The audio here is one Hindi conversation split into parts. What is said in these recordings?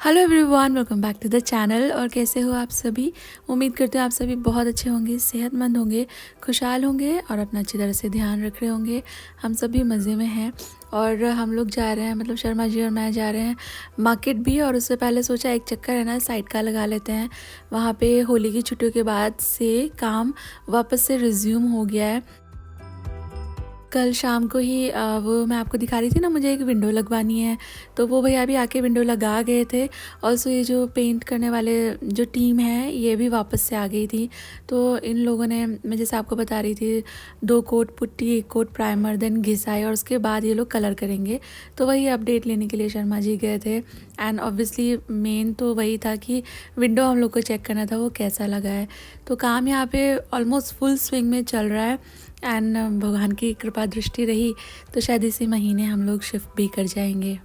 Hello everyone, welcome back to the channel. और कैसे हो आप सभी? उम्मीद करते हैं आप सभी बहुत अच्छे होंगे, सेहतमंद होंगे, खुशहाल होंगे और अपना अच्छी तरह से ध्यान रख रहे होंगे। हम सभी मज़े में हैं और हम लोग जा रहे हैं, मतलब शर्मा जी और मैं जा रहे हैं मार्केट भी। और उससे पहले सोचा एक चक्कर है ना साइड का लगा लेते हैं। वहाँ पे होली की छुट्टियों के बाद से काम वापस से रिज्यूम हो गया है। कल शाम को ही वो मैं आपको दिखा रही थी ना, मुझे एक विंडो लगवानी है, तो वो भैया भी आके विंडो लगा गए थे। ऑल्सो ये जो पेंट करने वाले जो टीम है ये भी वापस से आ गई थी। तो इन लोगों ने, मैं जैसे आपको बता रही थी, 2 coat putty, 1 coat primer, then घिसाई और उसके बाद ये लोग कलर करेंगे। तो वही अपडेट लेने के लिए शर्मा जी गए थे। एंड ऑब्वियसली मेन तो वही था कि विंडो हम लोग को चेक करना था वो कैसा लगा है। तो काम यहाँ पे ऑलमोस्ट फुल स्विंग में चल रहा है एंड भगवान की कृपा दृष्टि रही तो शायद इसी महीने हम लोग शिफ्ट भी कर जाएंगे।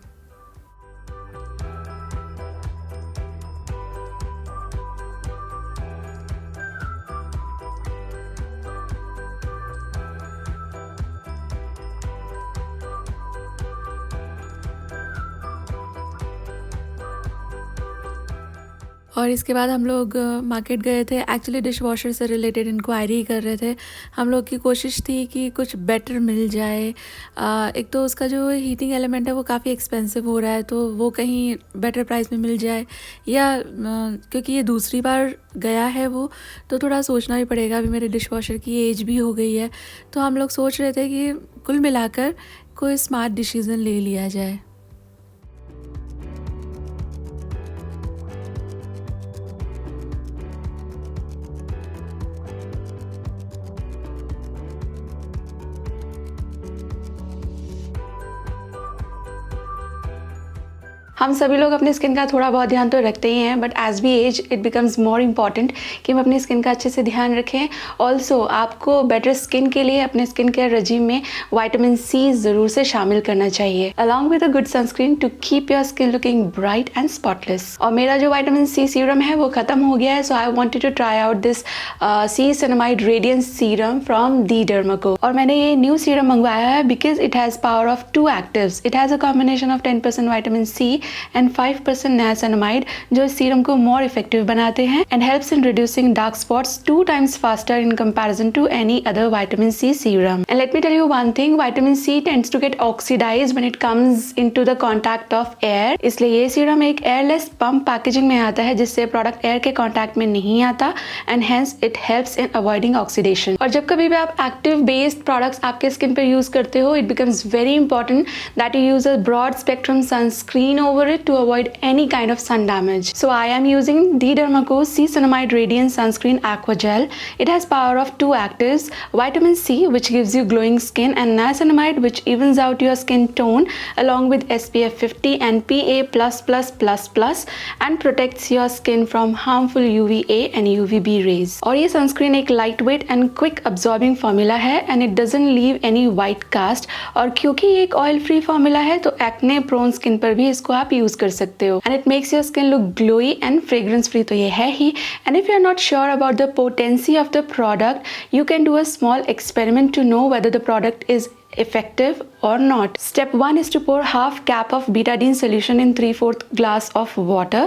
और इसके बाद हम लोग मार्केट गए थे। एक्चुअली डिश वॉशर से रिलेटेड इंक्वायरी कर रहे थे। हम लोग की कोशिश थी कि कुछ बेटर मिल जाए। एक तो उसका जो हीटिंग एलिमेंट है वो काफ़ी एक्सपेंसिव हो रहा है, तो वो कहीं बेटर प्राइस में मिल जाए, या क्योंकि ये दूसरी बार गया है वो, तो थोड़ा सोचना भी पड़ेगा। अभी मेरे डिश वॉशर की एज भी हो गई है, तो हम लोग सोच रहे थे कि कुल मिलाकर कोई स्मार्ट डिसीज़न ले लिया जाए। हम सभी लोग अपने स्किन का थोड़ा बहुत ध्यान तो रखते ही हैं, but as we as it becomes more important कि हम अपनी स्किन का अच्छे से ध्यान रखें। ऑल्सो आपको बेटर स्किन के लिए अपने स्किन केयर रजीम में विटामिन सी ज़रूर से शामिल करना चाहिए, along with a good sunscreen to keep your skin looking bright and spotless. और मेरा जो विटामिन सी सीरम है वो ख़त्म हो गया है, so I wanted to try out this C cinamide radiance serum from the Derma Co. और मैंने ये न्यू सीरम मंगवाया है because it has power of 2 actives. It has a combination of 10% vitamin C and 5% niacinamide, जो इस सीरम को मोर इफेक्टिव बनाते हैं and helps in reducing dark spots 2 times faster in comparison to any other vitamin C serum. And let me tell you one thing, vitamin C tends to get oxidised when it comes into the contact of air, इसलिए ये सीरम एक एयरलेस पंप पैकेजिंग में आता है जिससे प्रोडक्ट एयर के कांटेक्ट में नहीं आता and hence it helps in avoiding oxidation. और जब कभी भी आप एक्टिव बेस्ड प्रोडक्ट्स आपके स्किन पे यूज करते हो, it becomes very important that you use a broad spectrum sunscreen over it to avoid any kind of sun damage. So I am using the Dermaco C-Cinnamide Radiant Sunscreen Aqua Gel. It has power of 2 actives, vitamin C which gives you glowing skin and niacinamide which evens out your skin tone, along with SPF 50 and PA++++ and protects your skin from harmful UVA and UVB rays. और ये sunscreen एक lightweight and quick absorbing formula है and it doesn't leave any white cast. और क्योंकि ये एक oil free formula है तो acne prone skin पर भी इसको आप यूज कर सकते हो and it makes your skin look glowy and fragrance free, तो ये है ही। And if you are not sure about the potency of the product, you can do a small experiment to know whether the product is effective or not. Step 1 is to pour half cap of betadine solution in 3/4 glass of water.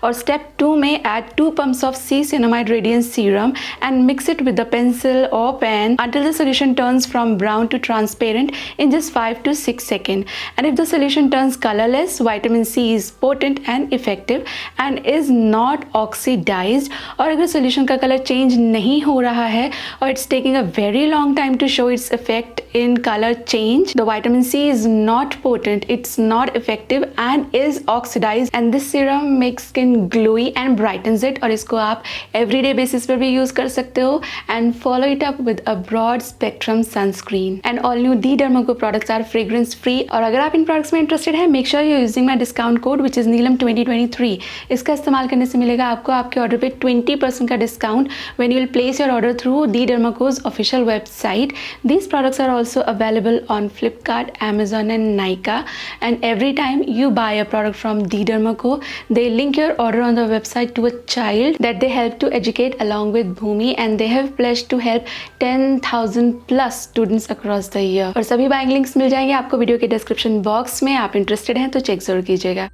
Or step 2 may add 2 pumps of C-Cinnamide Radiance Serum and mix it with the pencil or pen until the solution turns from brown to transparent in just 5 to 6 seconds. And if the solution turns colorless, vitamin C is potent and effective and is not oxidized. और अगर solution का color change नहीं हो रहा है और it's taking a very long time to show its effect in color change, the vitamin C is not potent, it's not effective and is oxidized, and this serum makes skin glowy and brightens it. और इसको आप everyday basis पर भी use कर सकते हो and follow it up with a broad spectrum sunscreen. And all new The Dermaco products are fragrance free. और अगर आप इन products में interested हैं, make sure you're using my discount code which is Neelam 2023. इसका इस्तेमाल करने से मिलेगा आपको आपके ऑर्डर पे 20% का discount when you will place your order through The Dermaco's official website. These products are also available on Flipkart, Amazon and Nykaa, and every time you buy a product from The Dermaco, they link your order on the website to a child that they help to educate along with Bhumi, and they have pledged to help 10,000 plus students across the year. और सभी बाइंग लिंक्स मिल जाएंगे आपको वीडियो के डिस्क्रिप्शन बॉक्स में। आप इंटरेस्टेड हैं तो चेक जरूर कीजिएगा।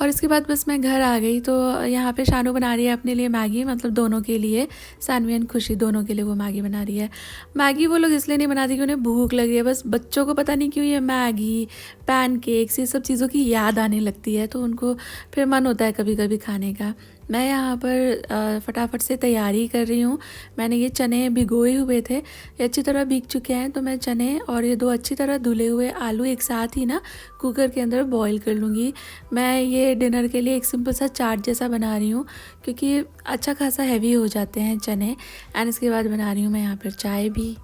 और इसके बाद बस मैं घर आ गई तो यहाँ पे शानू बना रही है अपने लिए मैगी, मतलब दोनों के लिए, सानवी एंड खुशी दोनों के लिए वो मैगी बना रही है। मैगी वो लोग इसलिए नहीं बनाती कि उन्हें भूख लग रही है, बस बच्चों को पता नहीं क्यों ये मैगी, पैनकेक्स, ये सब चीज़ों की याद आने लगती है, तो उनको फिर मन होता है कभी कभी खाने का। मैं यहाँ पर फटाफट से तैयारी कर रही हूँ। मैंने ये चने भिगोए हुए थे, ये अच्छी तरह भीग चुके हैं, तो मैं चने और ये 2 अच्छी तरह धुले हुए आलू एक साथ ही ना कुकर के अंदर बॉईल कर लूँगी। मैं ये डिनर के लिए एक सिंपल सा चाट जैसा बना रही हूँ, क्योंकि अच्छा खासा हैवी हो जाते हैं चने। एंड इसके बाद बना रही हूँ मैं यहाँ पर चाय भी।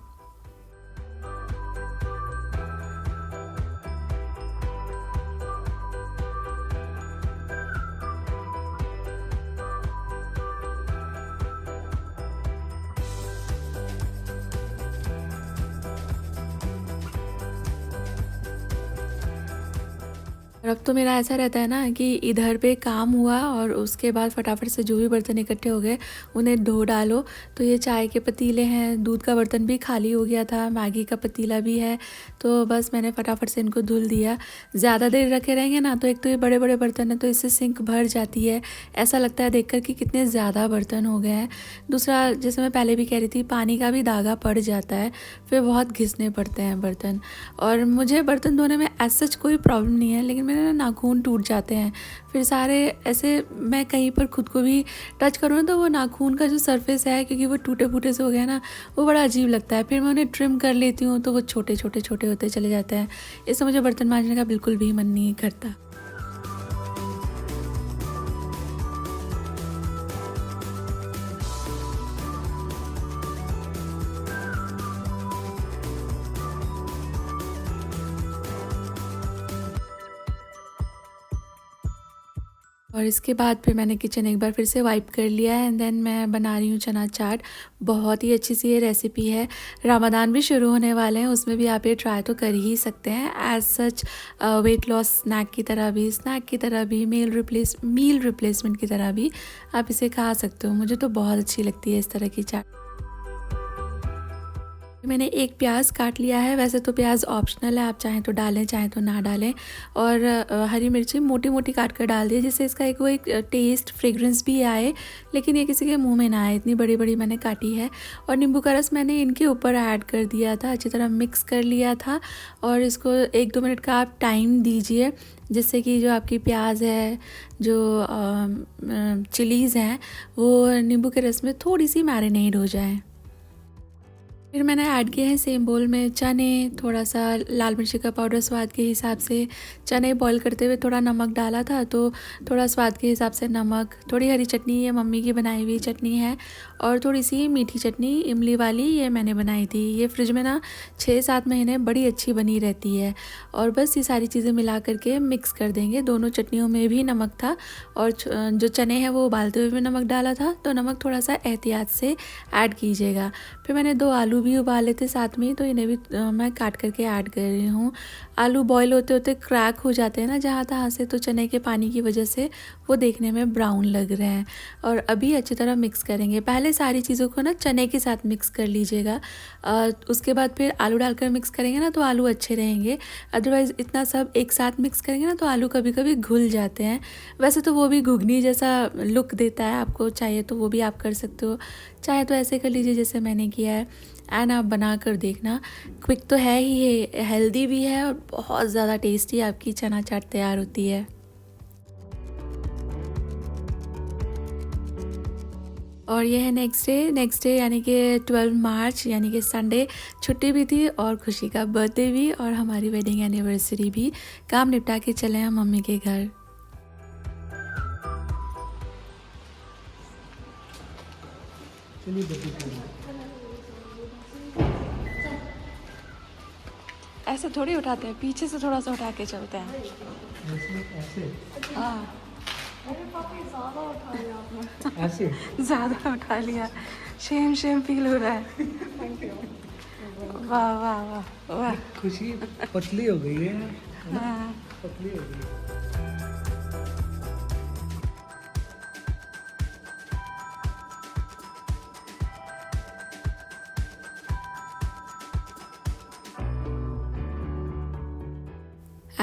और अब तो मेरा ऐसा रहता है ना कि इधर पे काम हुआ और उसके बाद फटाफट से जो भी बर्तन इकट्ठे हो गए उन्हें धो डालो। तो ये चाय के पतीले हैं, दूध का बर्तन भी खाली हो गया था, मैगी का पतीला भी है, तो बस मैंने फटाफट से इनको धुल दिया। ज़्यादा देर रखे रहेंगे ना तो एक तो ये बड़े बड़े बर्तन हैं तो इससे सिंक भर जाती है, ऐसा लगता है देखकर कि कितने ज़्यादा बर्तन हो गए हैं। दूसरा, जैसे मैं पहले भी कह रही थी, पानी का भी दागा पड़ जाता है, फिर बहुत घिसने पड़ते हैं बर्तन। और मुझे बर्तन धोने में एज सच कोई प्रॉब्लम नहीं है, लेकिन मेरे ना नाखून टूट जाते हैं, फिर सारे ऐसे मैं कहीं पर खुद को भी टच करूँ ना तो वो नाखून का जो सरफेस है, क्योंकि वो टूटे फूटे से हो गया ना, वो बड़ा अजीब लगता है। फिर मैं उन्हें ट्रिम कर लेती हूँ तो वो छोटे छोटे छोटे होते चले जाते हैं। इससे मुझे बर्तन मांजने का बिल्कुल भी मन नहीं करता। और इसके बाद फिर मैंने किचन एक बार फिर से वाइप कर लिया है एंड देन मैं बना रही हूँ चना चाट। बहुत ही अच्छी सी ये रेसिपी है। रमज़ान भी शुरू होने वाले हैं, उसमें भी आप ये ट्राई तो कर ही सकते हैं। As such weight loss snack की तरह भी, मील रिप्लेसमेंट की तरह भी आप इसे खा सकते हो। मुझे तो बहुत अच्छी लगती है इस तरह की चाट। मैंने एक प्याज काट लिया है, वैसे तो प्याज ऑप्शनल है, आप चाहें तो डालें चाहें तो ना डालें। और हरी मिर्ची मोटी मोटी काट कर डाल दी, जिससे इसका एक टेस्ट फ्रेग्रेंस भी आए, लेकिन ये किसी के मुंह में ना आए, इतनी बड़ी बड़ी मैंने काटी है। और नींबू का रस मैंने इनके ऊपर ऐड कर दिया था, अच्छी तरह मिक्स कर लिया था। और इसको 1-2 मिनट का आप टाइम दीजिए, जिससे कि जो आपकी प्याज है, जो चिलीज़ हैं, वो नींबू के रस में थोड़ी सी मैरिनेट हो जाए। फिर मैंने ऐड किए हैं सेम बोल में चने, थोड़ा सा लाल मिर्ची का पाउडर स्वाद के हिसाब से। चने बॉईल करते हुए थोड़ा नमक डाला था, तो थोड़ा स्वाद के हिसाब से नमक, थोड़ी हरी चटनी, ये मम्मी की बनाई हुई चटनी है, और थोड़ी सी मीठी चटनी इमली वाली, ये मैंने बनाई थी। ये फ्रिज में ना 6-7 महीने बड़ी अच्छी बनी रहती है। और बस ये सारी चीज़ें मिला करके मिक्स कर देंगे। दोनों चटनियों में भी नमक था, और जो चने हैं वो उबालते हुए भी नमक डाला था, तो नमक थोड़ा सा एहतियात से ऐड कीजिएगा। फिर मैंने 2 आलू भी उबाले थे साथ में, तो इन्हें भी मैं काट करके ऐड कर रही हूँ। आलू बॉईल होते होते क्रैक हो जाते हैं ना जहाँ तहाँ से, तो चने के पानी की वजह से वो देखने में ब्राउन लग रहे हैं। और अभी अच्छी तरह मिक्स करेंगे। पहले सारी चीज़ों को ना चने के साथ मिक्स कर लीजिएगा, उसके बाद फिर आलू डालकर मिक्स करेंगे ना तो आलू अच्छे रहेंगे। अदरवाइज़ इतना सब एक साथ मिक्स करेंगे ना तो आलू कभी कभी घुल जाते हैं। वैसे तो वो भी घुगनी जैसा लुक देता है, आपको चाहिए तो वो भी आप कर सकते हो, चाहे तो ऐसे कर लीजिए जैसे मैंने किया है। एंड आप बना कर देखना, क्विक तो है ही, हेल्दी भी है, और बहुत ज़्यादा टेस्टी आपकी चना चाट तैयार होती है। और ये है नेक्स्ट डे यानी कि 12 मार्च, यानी कि संडे। छुट्टी भी थी और खुशी का बर्थडे भी और हमारी वेडिंग एनिवर्सरी भी। काम निपटा के चले हैं मम्मी के घर। ऐसे थोड़ी उठाते हैं, पीछे से थोड़ा सा उठा के चलते हैं। ऐसे हाँ, ऐसे ज़्यादा उठा लिया, शेम फील हो रहा है। वाह वाह वाह वाह। खुशी पतली हो गई है, हाँ। पतली हो गई।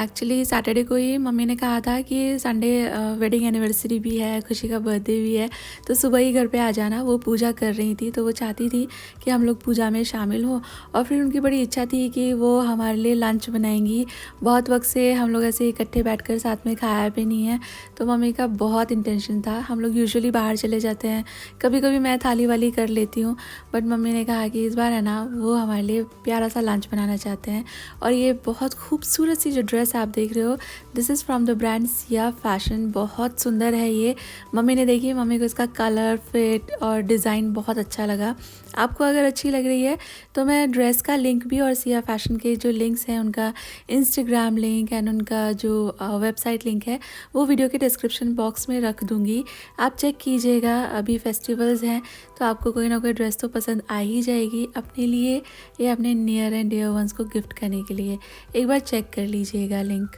एक्चुअली सैटरडे को ही मम्मी ने कहा था कि संडे वेडिंग एनिवर्सरी भी है, खुशी का बर्थडे भी है, तो सुबह ही घर पे आ जाना। वो पूजा कर रही थी तो वो चाहती थी कि हम लोग पूजा में शामिल हों, और फिर उनकी बड़ी इच्छा थी कि वो हमारे लिए लंच बनाएंगी। बहुत वक्त से हम लोग ऐसे इकट्ठे बैठकर साथ में खाया भी नहीं है, तो मम्मी का बहुत इंटेंशन था। हम लोग यूजुअली बाहर चले जाते हैं, कभी कभी मैं थाली वाली कर लेती हूँ, बट मम्मी ने कहा कि इस बार है ना वो हमारे लिए प्यारा सा लंच बनाना चाहते हैं। और ये बहुत खूबसूरत सी जो ड्रेस आप देख रहे हो, this is from the brand Siya fashion. बहुत सुंदर है ये। मम्मी ने देखी, मम्मी को इसका कलर, फिट और डिज़ाइन बहुत अच्छा लगा। आपको अगर अच्छी लग रही है तो मैं ड्रेस का लिंक भी और सिया फैशन के जो लिंक्स हैं, उनका इंस्टाग्राम लिंक एंड उनका जो वेबसाइट लिंक है, वो वीडियो के डिस्क्रिप्शन बॉक्स में रख दूँगी। आप चेक कीजिएगा। अभी फेस्टिवल्स हैं तो आपको कोई ना कोई ड्रेस तो पसंद आ ही जाएगी, अपने लिए या अपने नियर एंड डियर वंस को गिफ्ट करने के लिए। एक बार चेक कर लीजिएगा लिंक।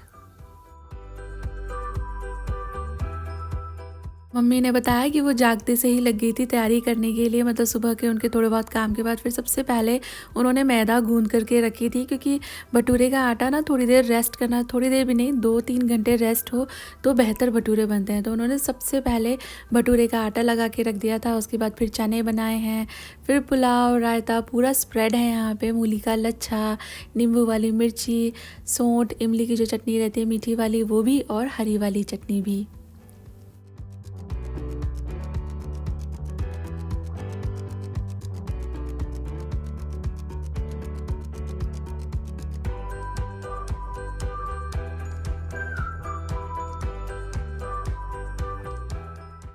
मम्मी ने बताया कि वो जागते से ही लग गई थी तैयारी करने के लिए, मतलब सुबह के उनके थोड़े बहुत काम के बाद फिर सबसे पहले उन्होंने मैदा गूंद करके रखी थी, क्योंकि भटूरे का आटा ना थोड़ी देर रेस्ट करना, थोड़ी देर भी नहीं 2-3 घंटे रेस्ट हो तो बेहतर भटूरे बनते हैं। तो उन्होंने सबसे पहले भटूरे का आटा लगा के रख दिया था। उसके बाद फिर चने बनाए हैं, फिर पुलाव, रायता, पूरा स्प्रेड है यहाँ पे। मूली का लच्छा, नींबू वाली मिर्ची, सौंठ, इमली की जो चटनी रहती है मीठी वाली वो भी, और हरी वाली चटनी भी।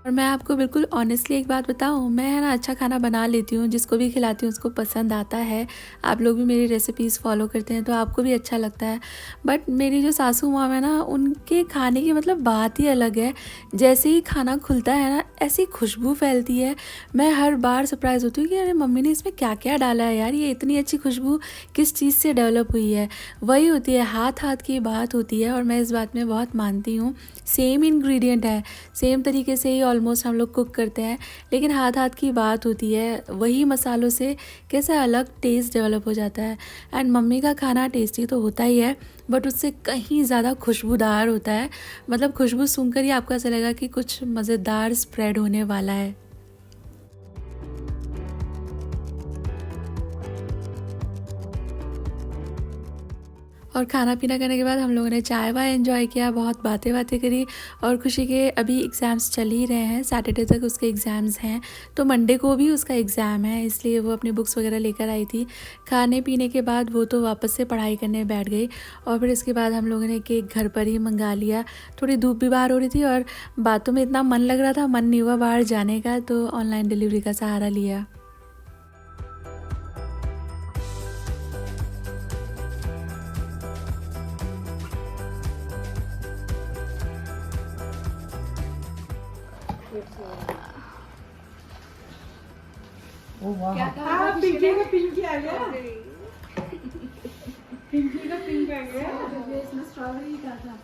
और मैं आपको बिल्कुल ऑनेस्टली एक बात बताऊँ, मैं है ना अच्छा खाना बना लेती हूँ, जिसको भी खिलाती हूँ उसको पसंद आता है। आप लोग भी मेरी रेसिपीज़ फॉलो करते हैं तो आपको भी अच्छा लगता है। बट मेरी जो सासू माँ है ना, उनके खाने की मतलब बात ही अलग है। जैसे ही खाना खुलता है ना, ऐसी खुशबू फैलती है। मैं हर बार सरप्राइज़ होती हूँ कि अरे मम्मी ने इसमें क्या क्या डाला है यार, ये इतनी अच्छी खुशबू किस चीज़ से डेवलप हुई है। वही होती है, हाथ हाथ की बात होती है, और मैं इस बात में बहुत मानती हूँ। सेम इंग्रेडिएंट है, सेम तरीके से ही ऑलमोस्ट हम लोग कुक करते हैं, लेकिन हाथ हाथ की बात होती है। वही मसालों से कैसे अलग टेस्ट डेवलप हो जाता है। एंड मम्मी का खाना टेस्टी तो होता ही है, बट उससे कहीं ज़्यादा खुशबूदार होता है। मतलब खुशबू सुनकर ही आपको ऐसा लगेगा कि कुछ मज़ेदार स्प्रेड होने वाला है। और खाना पीना करने के बाद हम लोगों ने चाय वाय एंजॉय किया, बहुत बातें करी। और खुशी के अभी एग्ज़ाम्स चल ही रहे हैं, सैटरडे तक उसके एग्ज़ाम्स हैं, तो मंडे को भी उसका एग्ज़ाम है, इसलिए वो अपनी बुक्स वगैरह लेकर आई थी। खाने पीने के बाद वो तो वापस से पढ़ाई करने बैठ गई, और फिर इसके बाद हम लोगों ने केक घर पर ही मंगा लिया। थोड़ी धूप भी बाहर हो रही थी और बातों में इतना मन लग रहा था, मन नहीं हुआ बाहर जाने का, तो ऑनलाइन डिलीवरी का सहारा लिया। ओ वाह, पिंकी का पिंकी आ गया। पिंकी का पिंक आ गया। इसमें स्ट्रॉबेरी का था।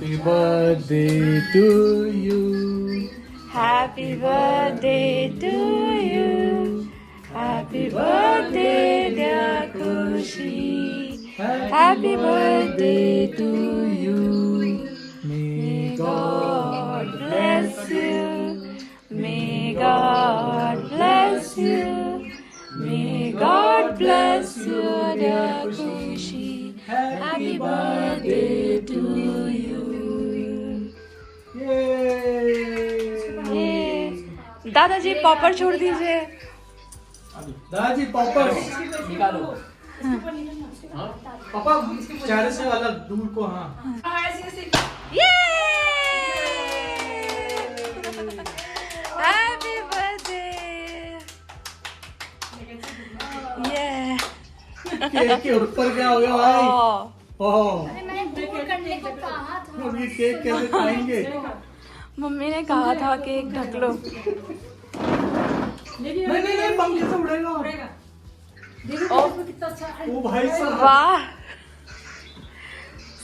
Happy birthday to you. Happy birthday to you. Happy birthday dear Khushi. Happy birthday to you. May God bless you. May God bless you. May God bless you dear Khushi. Happy birthday to you. दादाजी पॉपर छोड़ दीजिए। दादाजी पॉपर निकालो। पापा चेहरे से अलग दूर को। हाँ, हैप्पी बर्थडे। केक के ऊपर क्या हो गया भाई? ओह, मैं दूर करने को कहा था। अब ये केक कैसे खाएंगे? मम्मी ने कहा था केक ढक लो। नहीं नहीं नहीं, पंखे से उड़ेगा। कितना अच्छा है। ओ भाई साहब, वाह,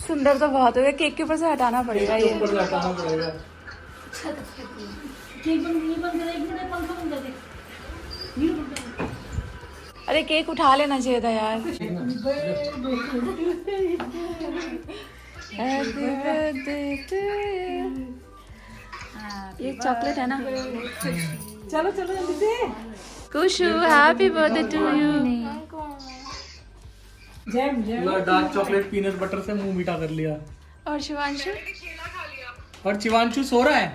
सुंदर तो बहुत हो गया। केक के ऊपर से हटाना पड़ेगा केक के ये। ऊपर से हटाना पड़ेगा। केक बंद कर, एक मिनट में पंखा बंद कर दे। नीरू बंद कर। अरे केक उठा लेना चाहिए था यार। Happy birthday to you। ये चॉकलेट है ना? चलो चलो जल्दी से। Khushu, happy birthday to you. Jam jam. पूरा डार्क चॉकलेट पीनट बटर से मुंह मीठा कर लिया। और शिवांशु और चिवांशु सो रहा है।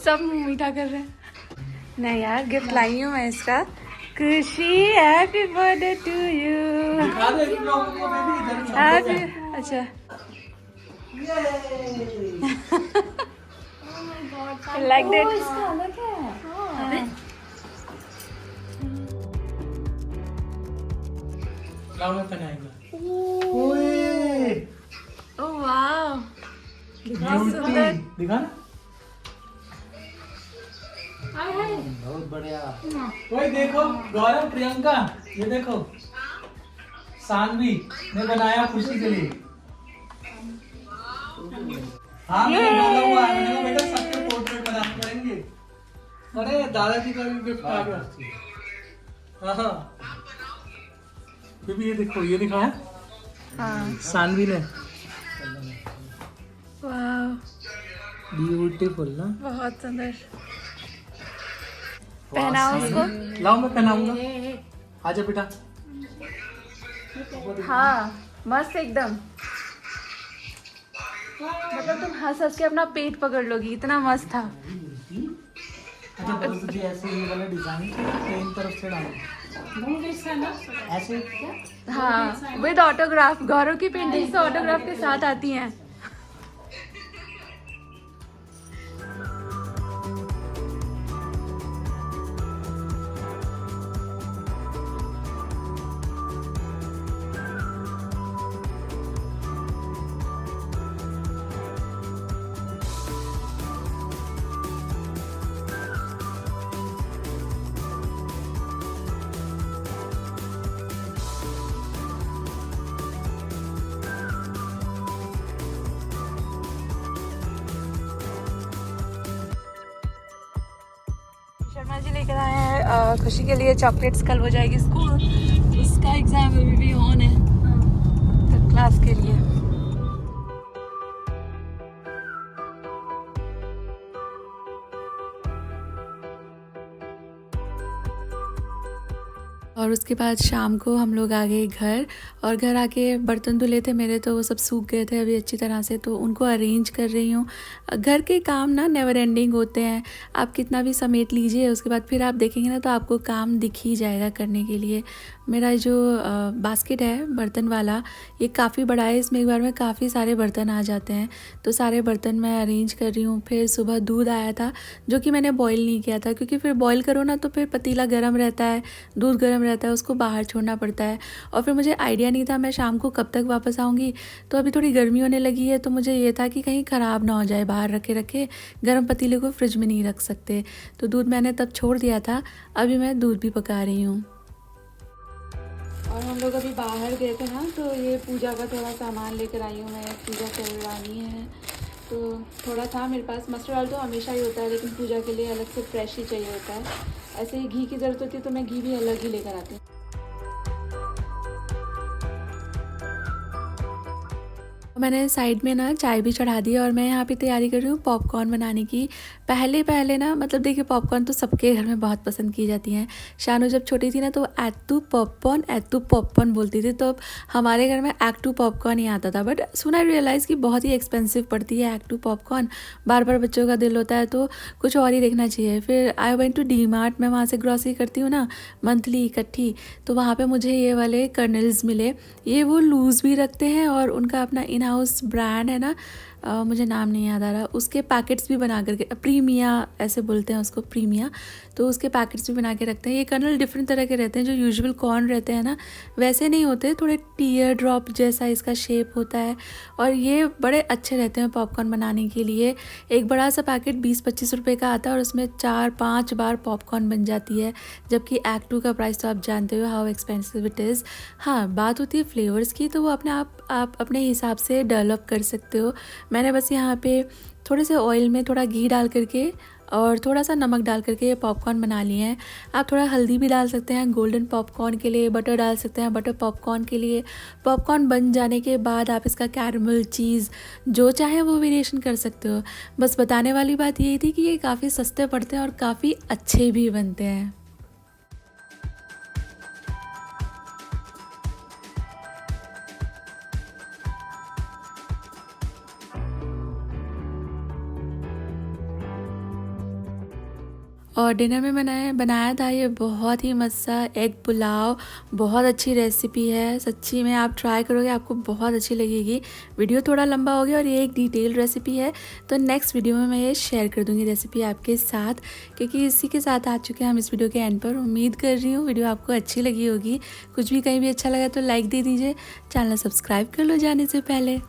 सब मुंह मीठा कर रहे हैं। नहीं यार, गिफ्ट लाई हूँ मैं इसका। खुशी, हैप्पी बर्थडे टू यू। दिखा दे इन लोगों को बेबी, इधर से। हैप्पी, अच्छा लाइक दैट। इसका अलग है। लाओ मैं पहनाएगा। ओए, ओह वाह, ब्यूटी। दिखा ना। हाय हाय। बहुत बढ़िया। ओए देखो गौरव, प्रियंका, ये देखो सानवी ने बनाया खुशी के लिए। हाँ मैंने डाला हुआ है, मैंने कहा बेटा सबके पोर्ट्रेट बना करेंगे। अरे दादाजी का भी गिफ्ट आ गया। हाँ बेबी, ये देखो, ये दिखा है हाँ, सानवी ने। वाह, ब्यूटीफुल ना। बहुत सुंदर। पहनाओ उसको। लाओ मैं पहनाऊंगा। आजा बेटा। हाँ, मस्त एकदम। मतलब तुम हंस हंस के अपना पेट पकड़ लोगी, इतना मस्त था। अच्छा बता, तुझे ऐसे ये वाला डिजाइन प्लेन तरफ से डालो इसका ना। ऐसे। हाँ, विद ऑटोग्राफ। गौरव की पेंटिंग्स तो ऑटोग्राफ के साथ आती हैं। शर्मा जी लेकर आए हैं खुशी के लिए चॉकलेट्स। कल हो जाएगी स्कूल, उसका एग्जाम अभी भी ऑन है, तो क्लास के लिए। और उसके बाद शाम को हम लोग आ गए घर, और घर आके बर्तन धुले थे मेरे, तो वो सब सूख गए थे अभी अच्छी तरह से, तो उनको अरेंज कर रही हूँ। घर के काम ना नेवर एंडिंग होते हैं, आप कितना भी समेट लीजिए, उसके बाद फिर आप देखेंगे ना तो आपको काम दिख ही जाएगा करने के लिए। मेरा जो बास्केट है बर्तन वाला, ये काफ़ी बड़ा है, इसमें एक बार में काफ़ी सारे बर्तन आ जाते हैं, तो सारे बर्तन मैं अरेंज कर रही हूँ। फिर सुबह दूध आया था जो कि मैंने बॉईल नहीं किया था, क्योंकि फिर बॉईल करो ना तो फिर पतीला गर्म रहता है, दूध गर्म रहता है, उसको बाहर छोड़ना पड़ता है। और फिर मुझे आइडिया नहीं था मैं शाम को कब तक वापस आऊँगी, तो अभी थोड़ी गर्मी होने लगी है, तो मुझे ये था कि कहीं ख़राब ना हो जाए, बाहर रखे रखे गर्म पतीले को फ्रिज में नहीं रख सकते। तो दूध मैंने तब छोड़ दिया था, अभी मैं दूध भी पका रही हूँ। और हम लोग अभी बाहर गए थे ना, तो ये पूजा का थोड़ा सामान लेकर आई हूँ मैं, पूजा करवानी है, तो थोड़ा था मेरे पास। मस्टर्ड ऑयल तो हमेशा ही होता है, लेकिन पूजा के लिए अलग से फ्रेश ही चाहिए होता है। ऐसे ही घी की ज़रूरत होती है तो मैं घी भी अलग ही लेकर आती हूँ। मैंने साइड में ना चाय भी चढ़ा दी, और मैं यहाँ पे तैयारी कर रही हूँ पॉपकॉर्न बनाने की। पहले ना मतलब देखिए, पॉपकॉर्न तो सबके घर में बहुत पसंद की जाती हैं। शानू जब छोटी थी ना तो एत्तू पॉपकॉर्न बोलती थी, तो अब हमारे घर में एक्टू पॉपकॉर्न ही आता था। बट सुन आई रियलाइज़ कि बहुत ही एक्सपेंसिव पड़ती है एक्टू पॉपकॉर्न, बार बार बच्चों का दिल होता है तो कुछ और ही देखना चाहिए। फिर I went to D Mart, मैं वहाँ से ग्रॉसरी करती हूँ ना मंथली इकट्ठी, तो वहाँ पर मुझे ये वाले कर्नल्स मिले। ये वो लूज़ भी रखते हैं और उनका अपना इन हाउस ब्रांड है ना, मुझे नाम नहीं याद आ रहा, उसके पैकेट्स भी बना करके, प्रीमिया ऐसे बोलते हैं उसको, प्रीमिया, तो उसके पैकेट्स भी बना के रखते हैं। ये कर्नल डिफरेंट तरह के रहते हैं, जो यूजुअल कॉर्न रहते हैं ना वैसे नहीं होते, थोड़े टीयर ड्रॉप जैसा इसका शेप होता है और ये बड़े अच्छे रहते हैं पॉपकॉर्न बनाने के लिए। एक बड़ा सा पैकेट 20-25 रुपये का आता है और उसमें 4-5 बार पॉपकॉर्न बन जाती है, जबकि एक्ट 2 का प्राइस तो आप जानते हो हाउ एक्सपेंसिव इट इज़। हाँ, बात होती है फ्लेवर्स की, तो वो अपने आप अपने हिसाब से डेवलप कर सकते हो। मैंने बस यहाँ पे थोड़े से ऑयल में थोड़ा घी डाल करके और थोड़ा सा नमक डाल करके ये पॉपकॉर्न बना लिए हैं। आप थोड़ा हल्दी भी डाल सकते हैं गोल्डन पॉपकॉर्न के लिए, बटर डाल सकते हैं बटर पॉपकॉर्न के लिए। पॉपकॉर्न बन जाने के बाद आप इसका कैरमल, चीज़ जो चाहे वो वेरिएशन कर सकते हो। बस बताने वाली बात यही थी कि ये काफ़ी सस्ते पड़ते हैं और काफ़ी अच्छे भी बनते हैं। और डिनर में बनाया था ये बहुत ही मज़ा एग पुलाव। बहुत अच्छी रेसिपी है, सच्ची में आप ट्राई करोगे आपको बहुत अच्छी लगेगी। वीडियो थोड़ा लंबा हो गया और ये एक डिटेल रेसिपी है, तो नेक्स्ट वीडियो में मैं ये शेयर कर दूँगी रेसिपी आपके साथ, क्योंकि इसी के साथ आ चुके हैं हम इस वीडियो के एंड पर। उम्मीद कर रही हूँ वीडियो आपको अच्छी लगी होगी। कुछ भी कहीं भी अच्छा लगा तो लाइक दे दीजिए, चैनल सब्सक्राइब कर लो जाने से पहले।